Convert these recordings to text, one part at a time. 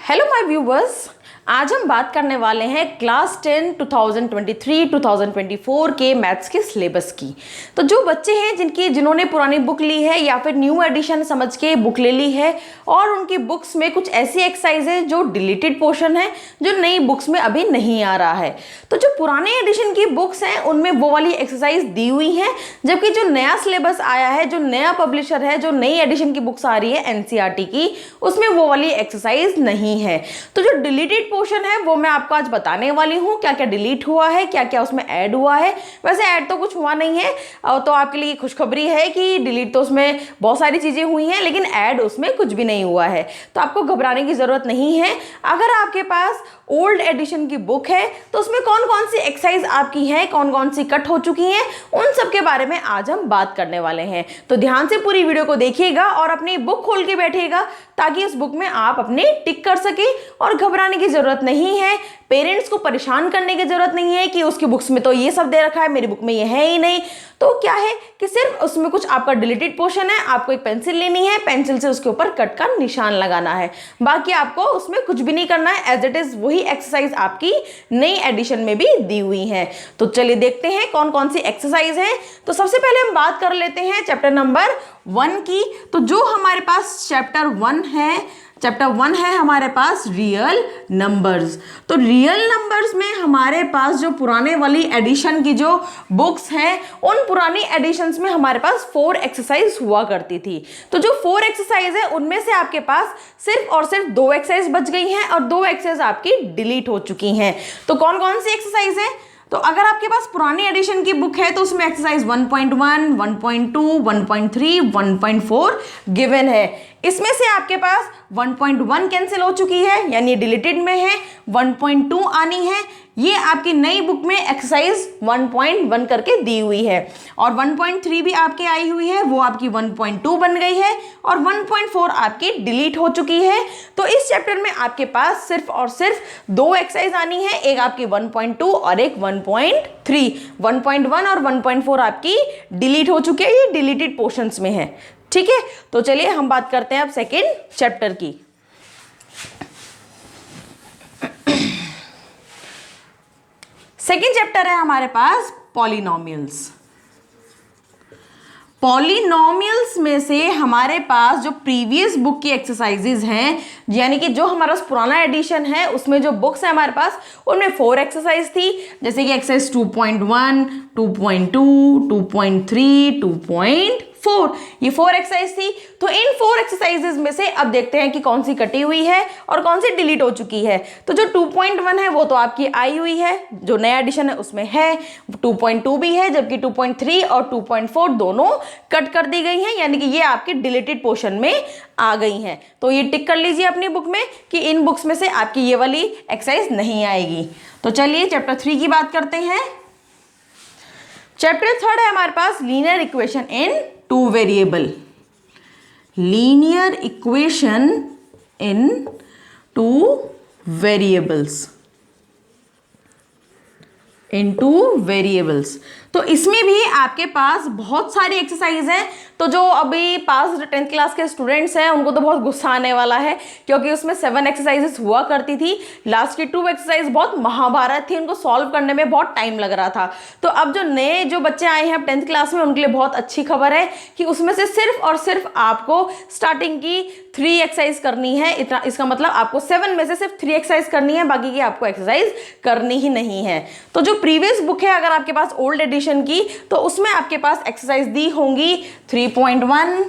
Hello my viewers, आज हम बात करने वाले हैं क्लास 10 2023-2024 के मैथ्स के सिलेबस की। तो जो बच्चे हैं जिन्होंने पुरानी बुक ली है या फिर न्यू एडिशन समझ के बुक ले ली है और उनकी बुक्स में कुछ ऐसी एक्सरसाइज है जो डिलीटेड पोर्शन है, जो नई बुक्स में अभी नहीं आ रहा है। तो जो पुराने एडिशन की बुक्स हैं उनमें वो वाली एक्सरसाइज दी हुई है, जबकि जो नया सिलेबस आया है, जो नया पब्लिशर है, जो नई एडिशन की बुक्स आ रही है एनसीईआरटी की, उसमें वो वाली एक्सरसाइज नहीं है। तो जो डिलीटेड पोर्शन है वो मैं आपको आज बताने वाली हूँ, क्या क्या डिलीट हुआ है, क्या क्या उसमें ऐड हुआ है। वैसे ऐड तो कुछ हुआ नहीं है, तो आपके लिए खुशखबरी है कि डिलीट तो उसमें बहुत सारी चीज़ें हुई हैं, लेकिन ऐड उसमें कुछ भी नहीं हुआ है। तो आपको घबराने की ज़रूरत नहीं है। अगर आपके पास ओल्ड एडिशन की बुक है तो उसमें कौन कौन सी एक्सरसाइज आपकी हैं, कौन कौन सी कट हो चुकी हैं, उन सब के बारे में आज हम बात करने वाले हैं। तो ध्यान से पूरी वीडियो को देखिएगा और अपनी बुक खोल के बैठिएगा, ताकि उस बुक में आप अपने टिक कर सके। और घबराने की जरूरत नहीं है, पेरेंट्स को परेशान करने की जरूरत नहीं है कि उसकी बुक्स में तो ये सब दे रखा है, मेरी बुक में ये है ही नहीं। तो क्या है कि सिर्फ उसमें कुछ आपका डिलीटेड पोर्शन है, आपको एक पेंसिल लेनी है, पेंसिल से उसके ऊपर कट का निशान लगाना है। बाकी आपको उसमें कुछ भी नहीं करना है, एज इट इज वही एक्सरसाइज आपकी नई एडिशन में भी दी हुई है। तो चलिए देखते हैं कौन कौन सी एक्सरसाइज है। तो सबसे पहले हम बात कर लेते हैं चैप्टर नंबर 1 की। तो जो हमारे पास चैप्टर 1 है हमारे पास रियल नंबर्स। तो रियल नंबर्स में हमारे पास जो पुराने वाली एडिशन की जो बुक्स हैं, उन पुरानी एडिशंस में हमारे पास 4 एक्सरसाइज हुआ करती थी। तो जो 4 एक्सरसाइज है उनमें से आपके पास सिर्फ और सिर्फ 2 एक्सरसाइज बच गई हैं और 2 एक्सरसाइज आपकी डिलीट हो चुकी हैं। तो कौन कौन सी एक्सरसाइज है? तो अगर आपके पास पुरानी एडिशन की बुक है तो उसमें एक्सरसाइज 1.1, 1.2, 1.3, 1.4 गिवन है। इसमें से आपके पास 1.1 कैंसिल हो चुकी है, यानी डिलीटेड में है। 1.2 आनी है, ये आपकी नई बुक में एक्सरसाइज 1.1 करके दी हुई है। और 1.3 भी आपके आई हुई है, वो आपकी 1.2 बन गई है। और 1.4 आपकी डिलीट हो चुकी है। तो इस चैप्टर में आपके पास सिर्फ और सिर्फ 2 एक्सरसाइज आनी है, एक आपकी 1.2 और एक 1.3। 1.1 और 1.4 आपकी डिलीट हो चुकी है, ये डिलीटेड पोर्शंस में है। ठीक है, तो चलिए हम बात करते हैं अब सेकेंड चैप्टर की। सेकेंड चैप्टर है हमारे पास पॉलिनोमियल्स। पॉलिनोमियल्स में से हमारे पास जो प्रीवियस बुक की एक्सरसाइजेज हैं, यानी कि जो हमारा पुराना एडिशन है उसमें जो बुक्स है हमारे पास, उनमें 4 एक्सरसाइज थी। जैसे कि एक्सरसाइज 2.1, 2.2, 2.3, 2.4, ये 4 एक्सरसाइज थी। तो इन 4 एक्सरसाइजेज में से अब देखते हैं कि कौन सी कटी हुई है और कौन सी डिलीट हो चुकी है। तो जो 2.1 है वो तो आपकी आई हुई है, जो नया एडिशन है उसमें है। 2.2 भी है, जबकि 2.3 और 2.4 दोनों कट कर दी गई हैं, यानी कि ये आपके डिलीटेड पोर्शन में आ गई हैं। तो ये टिक कर लीजिए अपनी बुक में कि इन बुक्स में से आपकी ये वाली एक्सरसाइज नहीं आएगी। तो चलिए चैप्टर 3 की बात करते हैं। चैप्टर 3 है हमारे पास linear equation in 2 variable. Linear equation in 2 variables, तो इसमें भी आपके पास बहुत सारी एक्सरसाइज हैं। तो जो अभी पास 10th क्लास के स्टूडेंट्स हैं उनको तो बहुत गुस्सा आने वाला है, क्योंकि उसमें 7 एक्सरसाइजेस हुआ करती थी। लास्ट की 2 एक्सरसाइज बहुत महाभारत थी, उनको सॉल्व करने में बहुत टाइम लग रहा था। तो अब जो बच्चे आए हैं 10th क्लास में, उनके लिए बहुत अच्छी खबर है कि उसमें से सिर्फ और सिर्फ आपको स्टार्टिंग की 3 एक्सरसाइज करनी है। इतना, इसका मतलब आपको 7 में से सिर्फ 3 एक्सरसाइज करनी है, बाकी की आपको एक्सरसाइज करनी ही नहीं है। तो जो प्रीवियस बुक है अगर आपके पास ओल्ड एडिशन की, तो उसमें आपके पास एक्सरसाइज दी होंगी 3.1,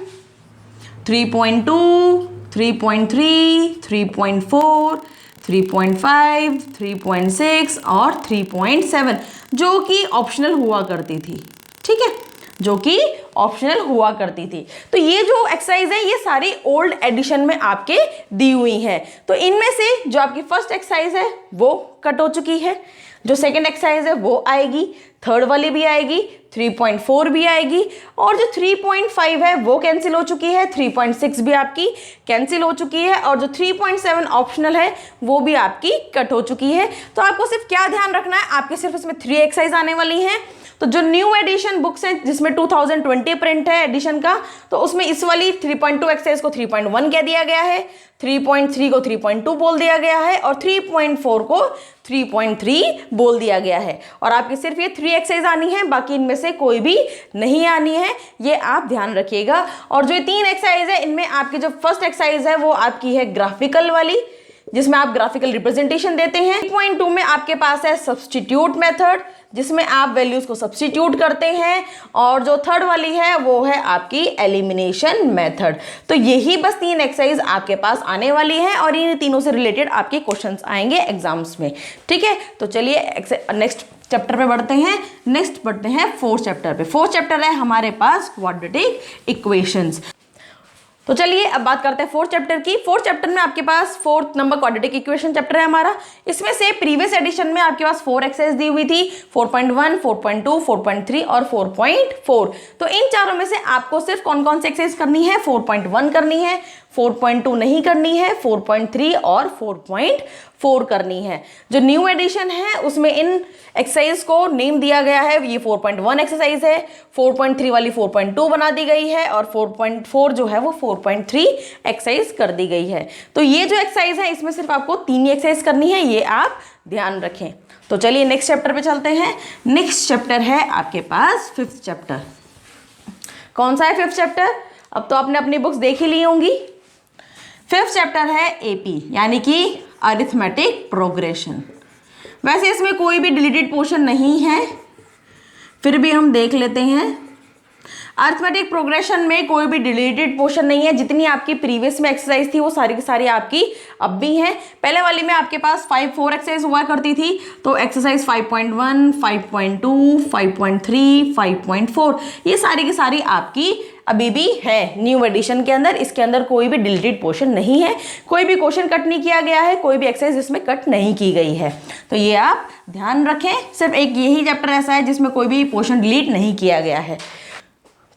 3.2, 3.3, 3.4, 3.5, 3.6 और 3.7, जो कि ऑप्शनल हुआ करती थी। ठीक है, जो कि ऑप्शनल हुआ करती थी। तो ये जो एक्सरसाइज है ये सारी ओल्ड एडिशन में आपके दी हुई है। तो इनमें से जो आपकी फर्स्ट एक्सरसाइज है वो कट हो चुकी है, जो सेकंड एक्सरसाइज है वो आएगी, थर्ड वाली भी आएगी, 3.4 भी आएगी, और जो 3.5 है वो कैंसिल हो चुकी है, 3.6 भी आपकी कैंसिल हो चुकी है, और जो 3.7 ऑप्शनल है वो भी आपकी कट हो चुकी है। तो आपको सिर्फ क्या ध्यान रखना है, आपके सिर्फ इसमें 3 एक्सरसाइज आने वाली हैं। तो जो न्यू एडिशन बुक्स हैं जिसमें 2020 प्रिंट है एडिशन का, तो उसमें इस वाली 3.2 एक्सरसाइज को 3.1 कह दिया गया है, 3.3 को 3.2 बोल दिया गया है और 3.4 को 3.3 बोल दिया गया है। और आपकी सिर्फ ये 3 एक्सरसाइज आनी है, बाकी इनमें से कोई भी नहीं आनी है, ये आप ध्यान रखिएगा। और जो ये 3 एक्सरसाइज है, इनमें आपकी जो फर्स्ट एक्सरसाइज है वो आपकी है ग्राफिकल वाली, जिसमें आप ग्राफिकल रिप्रेजेंटेशन देते हैं। 3.2 में आपके पास है सब्स्टिट्यूट मेथड, जिसमें आप वैल्यूज को सब्स्टिट्यूट करते हैं। और जो थर्ड वाली है वो है आपकी एलिमिनेशन मेथड। तो यही बस 3 एक्सरसाइज आपके पास आने वाली है और इन तीनों से रिलेटेड आपके क्वेश्चंस आएंगे एग्जाम्स में। ठीक है, तो चलिए नेक्स्ट चैप्टर पे बढ़ते हैं। नेक्स्ट बढ़ते हैं 4th चैप्टर पे। 4th चैप्टर है हमारे पास क्वाड्रेटिक इक्वेशंस। तो चलिए अब बात करते हैं 4th चैप्टर की। 4th चैप्टर में आपके पास 4th number quadratic equation chapter है हमारा। इसमें से प्रीवियस एडिशन में आपके पास 4 एक्सरसाइज दी हुई थी, 4.1, 4.2, 4.3 और 4.4। तो इन चारों में से आपको सिर्फ कौन कौन सी एक्सरसाइज करनी है? 4.1 करनी है, 4.2 नहीं करनी है, 4.3 और 4.4 करनी है। जो न्यू एडिशन है उसमें इन एक्सरसाइज को नेम दिया गया है। ये 4.1 एक्सरसाइज है, 4.3 वाली 4.2 बना दी गई है और 4.4 जो है वो 4.3 एक्सरसाइज कर दी गई है। तो ये जो एक्सरसाइज है इसमें सिर्फ आपको 3 ही एक्सरसाइज करनी है, ये आप ध्यान रखें। तो चलिए नेक्स्ट चैप्टर पे चलते हैं। नेक्स्ट चैप्टर है आपके पास 5th चैप्टर। कौन सा है 5th चैप्टर? अब तो आपने अपनी बुक्स देख ही ली होंगी। 5th चैप्टर है एपी, यानी कि अरिथमेटिक प्रोग्रेशन। वैसे इसमें कोई भी डिलीटेड पोर्शन नहीं है, फिर भी हम देख लेते हैं। अरिथमेटिक प्रोग्रेशन में कोई भी डिलीटेड पोर्शन नहीं है। जितनी आपकी प्रीवियस में एक्सरसाइज थी वो सारी की सारी आपकी अब भी हैं। पहले वाली में आपके पास 4 एक्सरसाइज हुआ करती थी, तो एक्सरसाइज 5.1, 5.2, 5.3, 5.4 ये सारी की सारी आपकी अभी भी है न्यू एडिशन के अंदर। इसके अंदर कोई भी डिलीटेड पोर्शन नहीं है, कोई भी क्वेश्चन कट नहीं किया गया है, कोई भी एक्सरसाइज इसमें कट नहीं की गई है। तो ये आप ध्यान रखें। सिर्फ एक यही चैप्टर ऐसा है जिसमें कोई भी पोर्शन डिलीट नहीं किया गया है।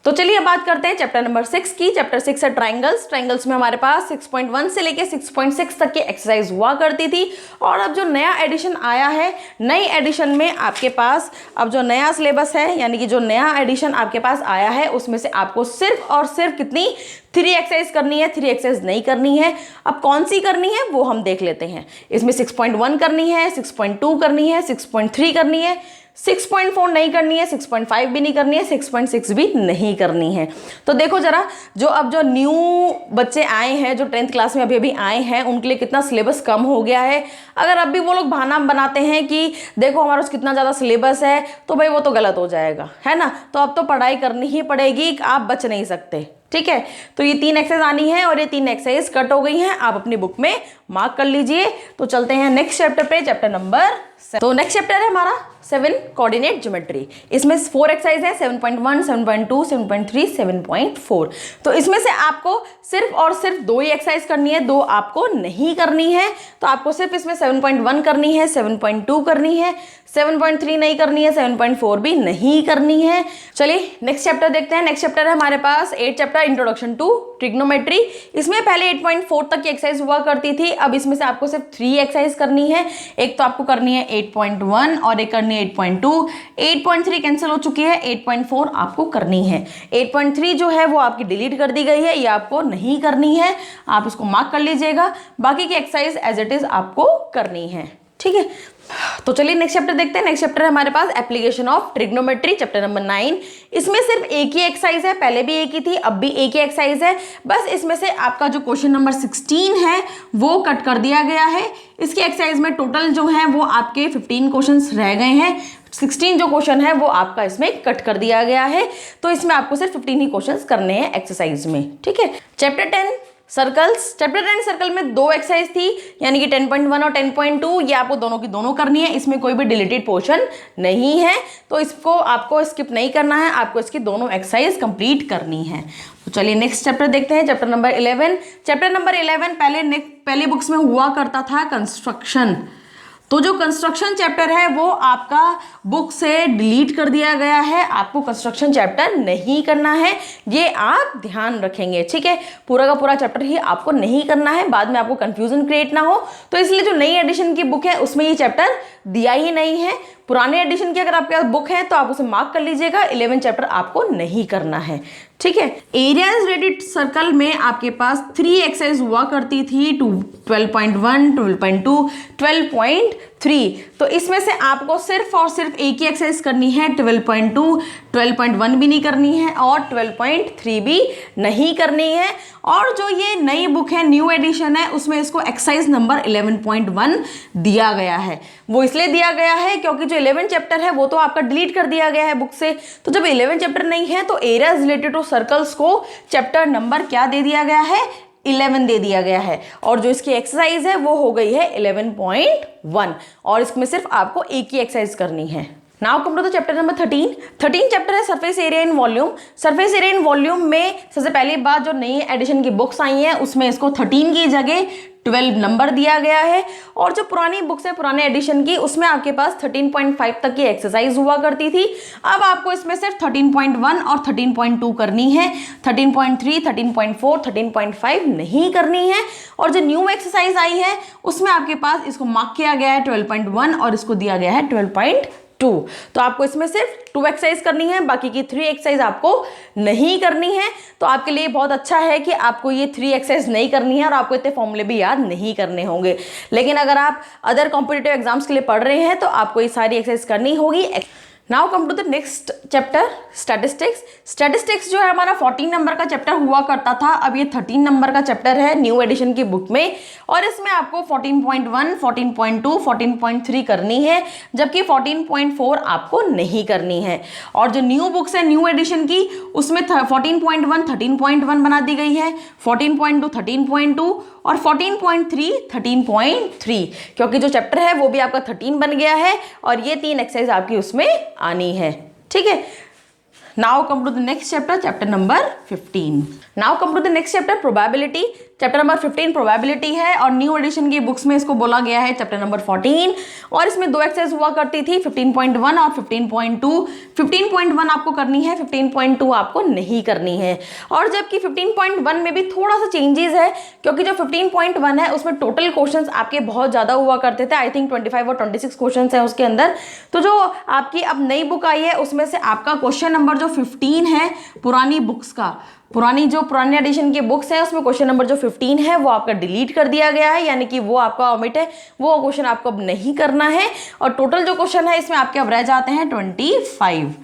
तो चलिए अब बात करते हैं चैप्टर नंबर 6 की। चैप्टर 6 है ट्राइंगल्स। ट्राइंगल्स में हमारे पास 6.1 से लेके 6.6 तक की एक्सरसाइज हुआ करती थी। और अब जो नया एडिशन आया है, नई एडिशन में आपके पास अब जो नया सिलेबस है, यानी कि जो नया एडिशन आपके पास आया है, उसमें से आपको सिर्फ और सिर्फ कितनी 3 एक्सरसाइज करनी है, 3 एक्सरसाइज नहीं करनी है। अब कौन सी करनी है वो हम देख लेते हैं। इसमें 6.1 करनी है, 6.2 करनी है, 6.3 करनी है, 6.4 नहीं करनी है, 6.5 भी नहीं करनी है, 6.6 भी नहीं करनी है। तो देखो जरा, अब जो न्यू बच्चे आए हैं, जो 10th क्लास में अभी अभी आए हैं, उनके लिए कितना सिलेबस कम हो गया है। अगर अब भी वो लोग बहाना बनाते हैं कि देखो हमारा कितना ज़्यादा सिलेबस है, तो भाई वो तो गलत हो जाएगा, है ना। तो अब तो पढ़ाई करनी ही पड़ेगी, आप बच नहीं सकते। ठीक है, तो ये 3 एक्सरसाइज आनी है और ये 3 एक्सरसाइज कट हो गई हैं। आप अपनी बुक में मार्क कर लीजिए। तो चलते हैं नेक्स्ट चैप्टर पे, चैप्टर नंबर 7। तो नेक्स्ट चैप्टर है हमारा 7 कोऑर्डिनेट ज्योमेट्री। इसमें 4 एक्सरसाइज है, 7.1, 7.2, 7.3, 7.4। तो इसमें से आपको सिर्फ और सिर्फ 2 ही एक्सरसाइज करनी है, 2 आपको नहीं करनी है। तो आपको सिर्फ इसमें 7.1 करनी है, 7.2 करनी है, 7.3 नहीं करनी है, 7.4 भी नहीं करनी है। चलिए नेक्स्ट चैप्टर देखते हैं। नेक्स्ट चैप्टर है हमारे पास 8th chapter, introduction to trigonometry. इसमें पहले 8.4 तक की एक्सरसाइज हुआ करती थी। अब इसमें से आपको सिर्फ 3 एक्सरसाइज करनी है। एक तो आपको करनी है 8.1 और एक करनी है 8.2। 8.3 कैंसिल हो चुकी है, 8.4 आपको करनी है। 8.3 जो है वो आपकी डिलीट कर दी गई है, ये आपको नहीं करनी है, आप इसको मार्क कर लीजिएगा। बाकी की एक्सरसाइज एज इट इज आपको करनी है। ठीक है, तो चलिए नेक्स्ट चैप्टर देखते हैं। नेक्स्ट चैप्टर है हमारे पास application of trigonometry, chapter number 9। इसमें सिर्फ एक ही एक्सरसाइज है, पहले भी एक ही थी, अब भी एक ही एक्सरसाइज है। बस इसमें से आपका जो क्वेश्चन नंबर 16 है वो कट कर दिया गया है। इसकी एक्सरसाइज में टोटल जो है वो आपके 15 क्वेश्चंस रह गए हैं। 16 जो क्वेश्चन है वो आपका इसमें कट कर दिया गया है। तो इसमें आपको सिर्फ 15 ही क्वेश्चंस करने हैं एक्सरसाइज में। ठीक है, चैप्टर 10 सर्कल्स। चैप्टर 10 सर्कल में 2 एक्सरसाइज थी, यानी कि 10.1 और 10.2। ये आपको दोनों की दोनों करनी है। इसमें कोई भी डिलीटेड पोर्शन नहीं है, तो इसको आपको स्किप नहीं करना है, आपको इसकी दोनों एक्सरसाइज कंप्लीट करनी है। तो चलिए नेक्स्ट चैप्टर देखते हैं, चैप्टर नंबर 11। चैप्टर नंबर 11 पहले बुक्स में हुआ करता था कंस्ट्रक्शन। तो जो कंस्ट्रक्शन चैप्टर है वो आपका बुक से डिलीट कर दिया गया है। आपको कंस्ट्रक्शन चैप्टर नहीं करना है, ये आप ध्यान रखेंगे। ठीक है, पूरा का पूरा चैप्टर ही आपको नहीं करना है, बाद में आपको कंफ्यूजन क्रिएट ना हो। तो इसलिए जो नई एडिशन की बुक है उसमें ये चैप्टर दिया ही नहीं है। पुराने एडिशन की अगर आपके पास बुक है तो आप उसे मार्क कर लीजिएगा, 11 चैप्टर आपको नहीं करना है, ठीक है। एरिया इज रेडिड सर्कल में आपके पास 3 एक्सरसाइज हुआ करती थी, 12.1, 12.2, 12.3। तो इसमें से आपको सिर्फ और सिर्फ एक ही एक्सरसाइज करनी है, 12.2, 12.1 भी नहीं करनी है और 12.3 भी नहीं करनी है। और जो ये नई बुक है, न्यू एडिशन है, उसमें इसको एक्सरसाइज नंबर 11.1 दिया गया है। वो इसलिए दिया गया है क्योंकि जो 11 चैप्टर है वो तो आपका डिलीट कर दिया गया है बुक से। तो जब 11 चैप्टर नहीं है तो एरिया रिलेटेड टू सर्कल्स को चैप्टर नंबर क्या दे दिया गया है, 11 दे दिया गया है। और जो इसकी एक्सरसाइज है वो हो गई है 11.1 और इसमें सिर्फ आपको एक ही एक्सरसाइज करनी है। Now come to the chapter number 13 chapter है surface area in volume. Surface area in volume में सबसे पहली बात, जो नई एडिशन की बुक्स आई हैं उसमें इसको 13 की जगह 12 नंबर दिया गया है। और जो पुरानी बुक्स है पुराने एडिशन की, उसमें आपके पास 13.5 तक की एक्सरसाइज हुआ करती थी। अब आपको इसमें सिर्फ 13.1 और 13.2 करनी है, 13.3, 13.4, 13.5 नहीं करनी है। और जो न्यू एक्सरसाइज आई है उसमें आपके पास इसको मार्क किया गया है 12.1 और इसको दिया गया है 12.2। तो आपको इसमें सिर्फ 2 एक्सरसाइज करनी है, बाकी की 3 एक्सरसाइज आपको नहीं करनी है। तो आपके लिए बहुत अच्छा है कि आपको ये 3 एक्सरसाइज नहीं करनी है और आपको इतने फॉर्मूले भी याद नहीं करने होंगे। लेकिन अगर आप अदर कॉम्पिटिटिव एग्जाम्स के लिए पढ़ रहे हैं तो आपको ये सारी एक्सरसाइज करनी होगी। Now come to the next chapter, statistics. Statistics जो है हमारा 14 नंबर का चैप्टर हुआ करता था, अब ये 13 नंबर का चैप्टर है न्यू एडिशन की बुक में। और इसमें आपको 14.1, 14.2, 14.3 करनी है, जबकि 14.4 आपको नहीं करनी है। और जो न्यू बुक्स है न्यू एडिशन की, उसमें 14.1 13.1 बना दी गई है, 14.2 13.2 और 14.3 13.3, क्योंकि जो चैप्टर है वो भी आपका 13 बन गया है और ये 3 एक्सरसाइज आपकी उसमें आनी है, ठीक है। Now come to the next chapter, chapter number 15। Now come to the next chapter, probability. Chapter number 15 probability है और न्यू एडिशन की बुक्स में इसको बोला गया है चैप्टर नंबर 14। और इसमें 2 एक्सरसाइज हुआ करती थी, 15.1 और 15.2। 15.1 आपको करनी है, 15.2 आपको नहीं करनी है। और जबकि 15.1 में भी थोड़ा सा चेंजेस है, क्योंकि जो 15.1 है उसमें टोटल क्वेश्चंस आपके बहुत ज़्यादा हुआ करते थे, आई थिंक 25 और 26 क्वेश्चंस हैं उसके अंदर। तो जो आपकी अब नई बुक आई है उसमें से आपका क्वेश्चन नंबर जो 15 है पुरानी बुक्स का, पुराने एडिशन की बुक्स है उसमें क्वेश्चन नंबर जो 15 है वो आपका डिलीट कर दिया गया है, यानी कि वो आपका ओमिट है, वो क्वेश्चन आपको अब नहीं करना है। और टोटल जो क्वेश्चन है इसमें आपके अब रह जाते हैं 25।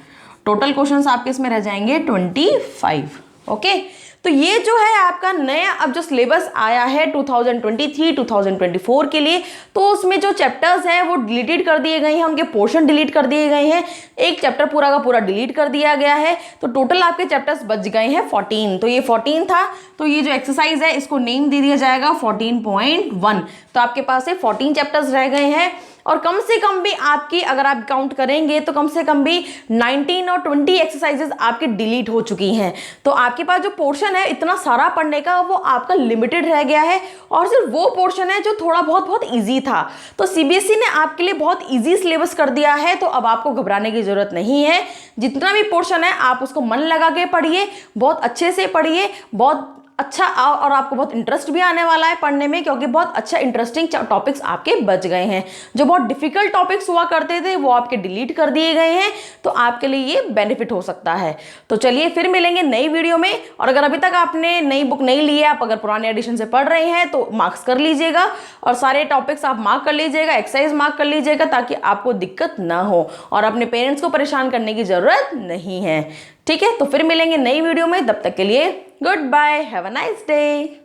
टोटल क्वेश्चंस आपके इसमें रह जाएंगे 25, ओके। तो ये जो है आपका नया अब जो सिलेबस आया है 2023-2024 के लिए, तो उसमें जो चैप्टर्स हैं वो डिलीटेड कर दिए गए हैं, उनके पोर्शन डिलीट कर दिए गए हैं, एक चैप्टर पूरा का पूरा डिलीट कर दिया गया है। तो टोटल आपके चैप्टर्स बच गए हैं 14। तो ये 14 था, तो ये जो एक्सरसाइज है इसको नेम दे दिया जाएगा 14.1। तो आपके पास से 14 चैप्टर्स रह गए हैं। और कम से कम भी आपकी अगर आप काउंट करेंगे तो कम से कम भी 19 और 20 एक्सरसाइजेस आपके डिलीट हो चुकी हैं। तो आपके पास जो पोर्शन है इतना सारा पढ़ने का वो आपका लिमिटेड रह गया है और सिर्फ वो पोर्शन है जो थोड़ा बहुत ईजी था। तो सीबीएसई ने आपके लिए बहुत ईजी सिलेबस कर दिया है, तो अब आपको घबराने की जरूरत नहीं है। जितना भी पोर्शन है आप उसको मन लगा के पढ़िए, बहुत अच्छे से पढ़िए, बहुत अच्छा और आपको बहुत इंटरेस्ट भी आने वाला है पढ़ने में, क्योंकि बहुत अच्छा इंटरेस्टिंग टॉपिक्स आपके बच गए हैं। जो बहुत डिफिकल्ट टॉपिक्स हुआ करते थे वो आपके डिलीट कर दिए गए हैं, तो आपके लिए ये बेनिफिट हो सकता है। तो चलिए फिर मिलेंगे नई वीडियो में। और अगर अभी तक आपने नई बुक नहीं ली है, आप अगर पुराने एडिशन से पढ़ रहे हैं तो मार्क्स कर लीजिएगा और सारे टॉपिक्स आप मार्क कर लीजिएगा, एक्सरसाइज मार्क कर लीजिएगा, ताकि आपको दिक्कत ना हो और अपने पेरेंट्स को परेशान करने की जरूरत नहीं है, ठीक है। तो फिर मिलेंगे नई वीडियो में, तब तक के लिए goodbye, have a nice day.